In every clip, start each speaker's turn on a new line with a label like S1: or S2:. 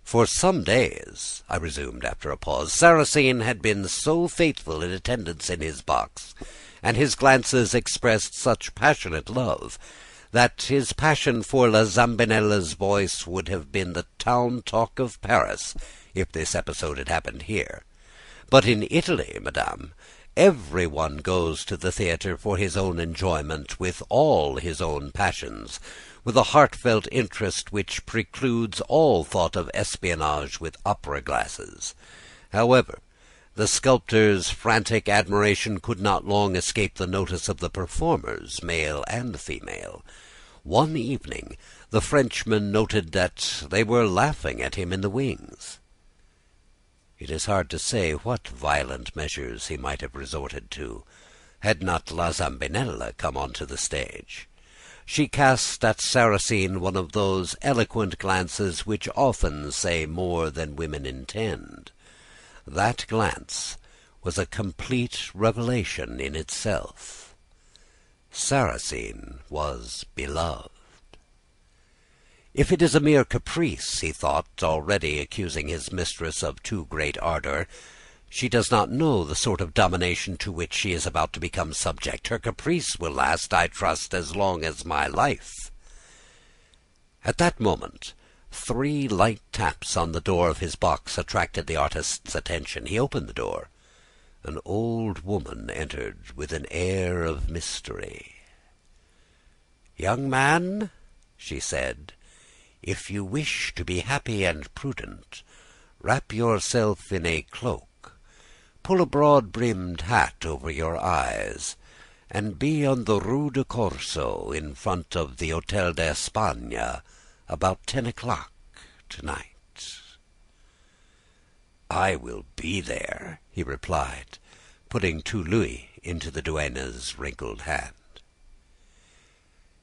S1: For some days, I resumed after a pause, Sarrasine had been so faithful in attendance in his box, and his glances expressed such passionate love, that his passion for La Zambinella's voice would have been the town talk of Paris, if this episode had happened here. But in Italy, madame, every one goes to the theatre for his own enjoyment, with all his own passions, with a heartfelt interest which precludes all thought of espionage with opera-glasses. However, the sculptor's frantic admiration could not long escape the notice of the performers, male and female. One evening the Frenchman noted that they were laughing at him in the wings. It is hard to say what violent measures he might have resorted to, had not La Zambinella come on to the stage. She cast at Sarrasine one of those eloquent glances which often say more than women intend. That glance was a complete revelation in itself. Sarrasine was beloved. If it is a mere caprice, he thought, already accusing his mistress of too great ardor, she does not know the sort of domination to which she is about to become subject. Her caprice will last, I trust, as long as my life. At that moment, 3 light taps on the door of his box attracted the artist's attention. He opened the door. An old woman entered with an air of mystery. "Young man," she said, "if you wish to be happy and prudent, wrap yourself in a cloak. Pull a broad-brimmed hat over your eyes, and be on the Rue de Corso, in front of the Hotel d'Espagne, about 10 o'clock tonight." "I will be there," he replied, putting 2 louis into the duenna's wrinkled hand.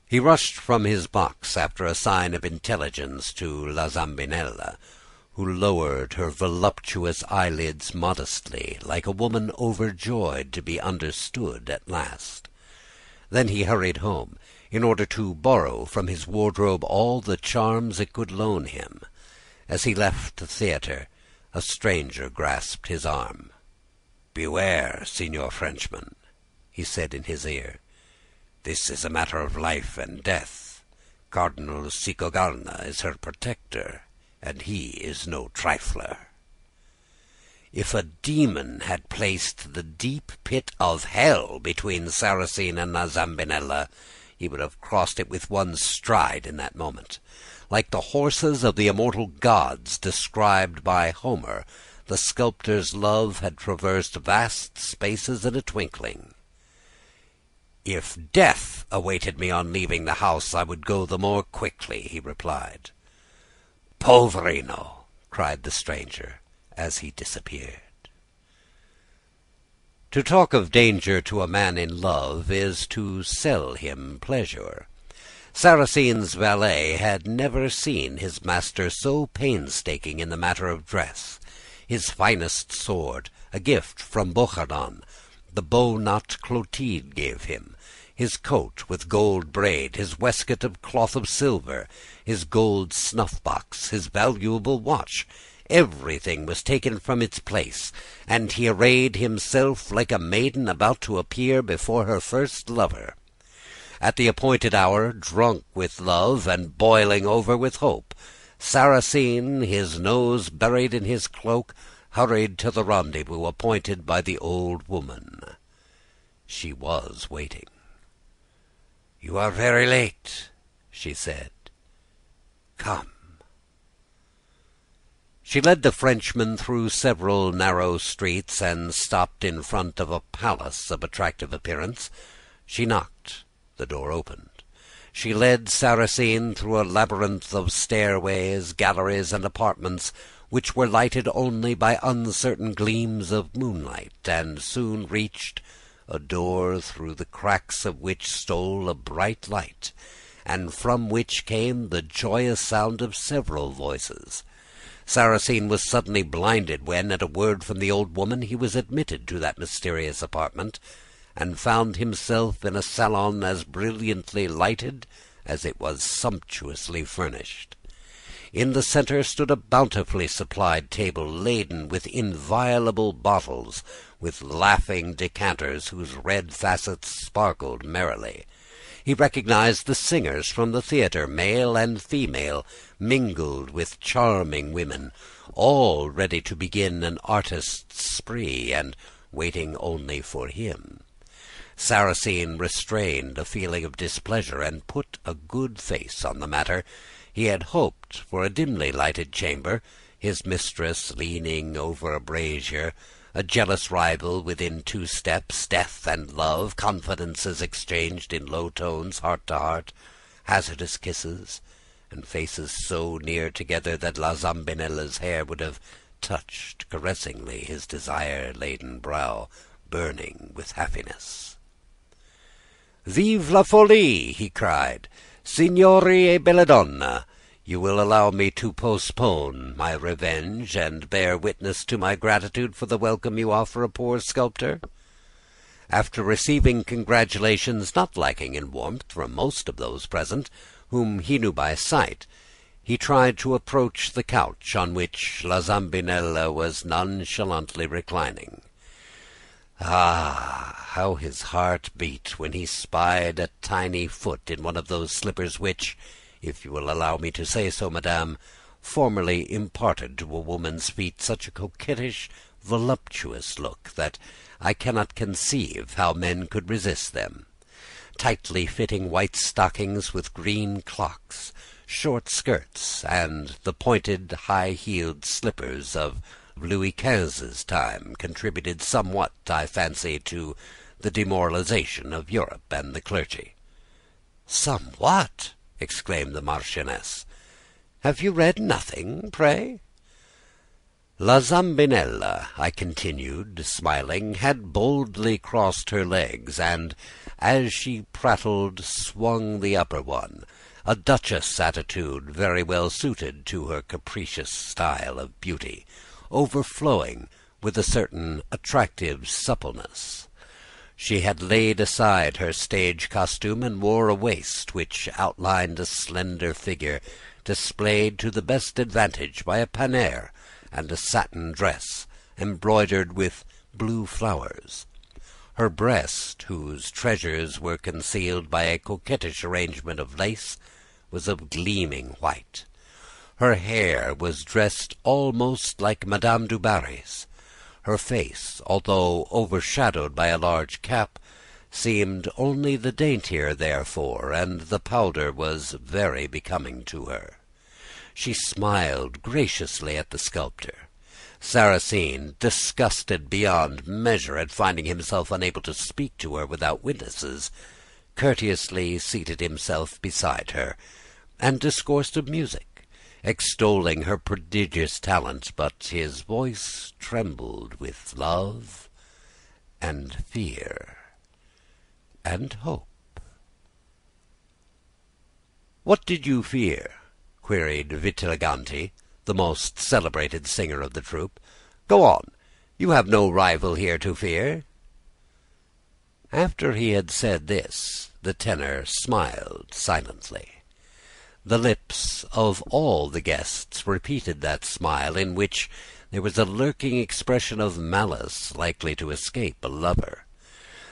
S1: He rushed from his box after a sign of intelligence to La Zambinella, who lowered her voluptuous eyelids modestly, like a woman overjoyed to be understood at last. Then he hurried home, in order to borrow from his wardrobe all the charms it could loan him. As he left the theatre, a stranger grasped his arm. "Beware, Signor Frenchman," he said in his ear. "This is a matter of life and death. Cardinal Cicognara is her protector, and he is no trifler." If a demon had placed the deep pit of hell between Sarrasine and La Zambinella, he would have crossed it with one stride in that moment. Like the horses of the immortal gods described by Homer, the sculptor's love had traversed vast spaces in a twinkling. "If death awaited me on leaving the house, I would go the more quickly," he replied. "Poverino!" cried the stranger, as he disappeared. To talk of danger to a man in love is to sell him pleasure. Sarrasine's valet had never seen his master so painstaking in the matter of dress. His finest sword, a gift from Bouchardon, the bow knot Clotilde gave him, his coat with gold braid, his waistcoat of cloth of silver, his gold snuff-box, his valuable watch, everything was taken from its place, and he arrayed himself like a maiden about to appear before her first lover. At the appointed hour, drunk with love and boiling over with hope, Sarrasine, his nose buried in his cloak, hurried to the rendezvous appointed by the old woman. She was waiting. "You are very late," she said. "Come." She led the Frenchman through several narrow streets and stopped in front of a palace of attractive appearance. She knocked. The door opened. She led Sarrasine through a labyrinth of stairways, galleries, and apartments, which were lighted only by uncertain gleams of moonlight, and soon reached a door through the cracks of which stole a bright light, and from which came the joyous sound of several voices. Sarrasine was suddenly blinded when, at a word from the old woman, he was admitted to that mysterious apartment, and found himself in a salon as brilliantly lighted as it was sumptuously furnished. In the centre stood a bountifully supplied table laden with inviolable bottles, with laughing decanters whose red facets sparkled merrily. He recognized the singers from the theatre, male and female, mingled with charming women, all ready to begin an artist's spree, and waiting only for him. Sarrasine restrained a feeling of displeasure, and put a good face on the matter. He had hoped for a dimly lighted chamber, his mistress leaning over a brazier, a jealous rival within 2 steps, death and love, confidences exchanged in low tones, heart to heart, hazardous kisses, and faces so near together that La Zambinella's hair would have touched caressingly his desire-laden brow, burning with happiness. "Vive la folie!" he cried. "Signori e belladonna, you will allow me to postpone my revenge, and bear witness to my gratitude for the welcome you offer a poor sculptor?" After receiving congratulations not lacking in warmth from most of those present, whom he knew by sight, he tried to approach the couch on which La Zambinella was nonchalantly reclining. Ah, how his heart beat when he spied a tiny foot in one of those slippers which, if you will allow me to say so, madame, formerly imparted to a woman's feet such a coquettish, voluptuous look that I cannot conceive how men could resist them. Tightly fitting white stockings with green clocks, short skirts, and the pointed, high-heeled slippers of Louis XV's time contributed somewhat, I fancy, to the demoralization of Europe and the clergy. "Somewhat!" exclaimed the Marchioness. "Have you read nothing, pray?" La Zambinella, I continued, smiling, had boldly crossed her legs, and, as she prattled, swung the upper one, a duchess attitude very well suited to her capricious style of beauty, overflowing with a certain attractive suppleness. She had laid aside her stage costume and wore a waist which outlined a slender figure, displayed to the best advantage by a panier and a satin dress embroidered with blue flowers. Her breast, whose treasures were concealed by a coquettish arrangement of lace, was of gleaming white. Her hair was dressed almost like Madame du Barry's. Her face, although overshadowed by a large cap, seemed only the daintier therefor, and the powder was very becoming to her. She smiled graciously at the sculptor. Sarrasine, disgusted beyond measure at finding himself unable to speak to her without witnesses, courteously seated himself beside her, and discoursed of music, extolling her prodigious talent, but his voice trembled with love and fear and hope. "What did you fear?" queried Vitagliani, the most celebrated singer of the troupe. "Go on. You have no rival here to fear." After he had said this, the tenor smiled silently. The lips of all the guests repeated that smile, in which there was a lurking expression of malice likely to escape a lover.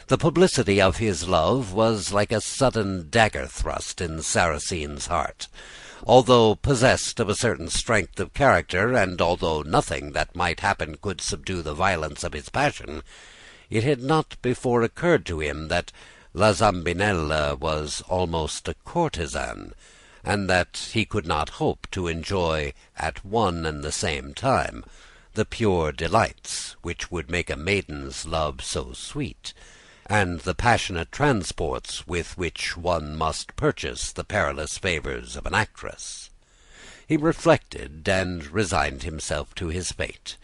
S1: The publicity of his love was like a sudden dagger thrust in Sarrasine's heart. Although possessed of a certain strength of character, and although nothing that might happen could subdue the violence of his passion, it had not before occurred to him that La Zambinella was almost a courtesan, and that he could not hope to enjoy at one and the same time the pure delights which would make a maiden's love so sweet, and the passionate transports with which one must purchase the perilous favours of an actress. He reflected and resigned himself to his fate.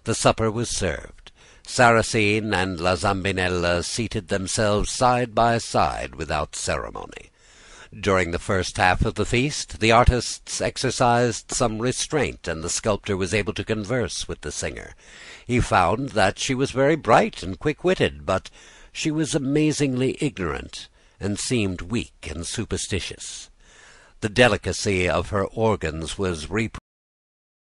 S1: The supper was served. Sarrasine and La Zambinella seated themselves side by side without ceremony. During the first half of the feast, the artists exercised some restraint, and the sculptor was able to converse with the singer. He found that she was very bright and quick-witted, but she was amazingly ignorant, and seemed weak and superstitious. The delicacy of her organs was reproached.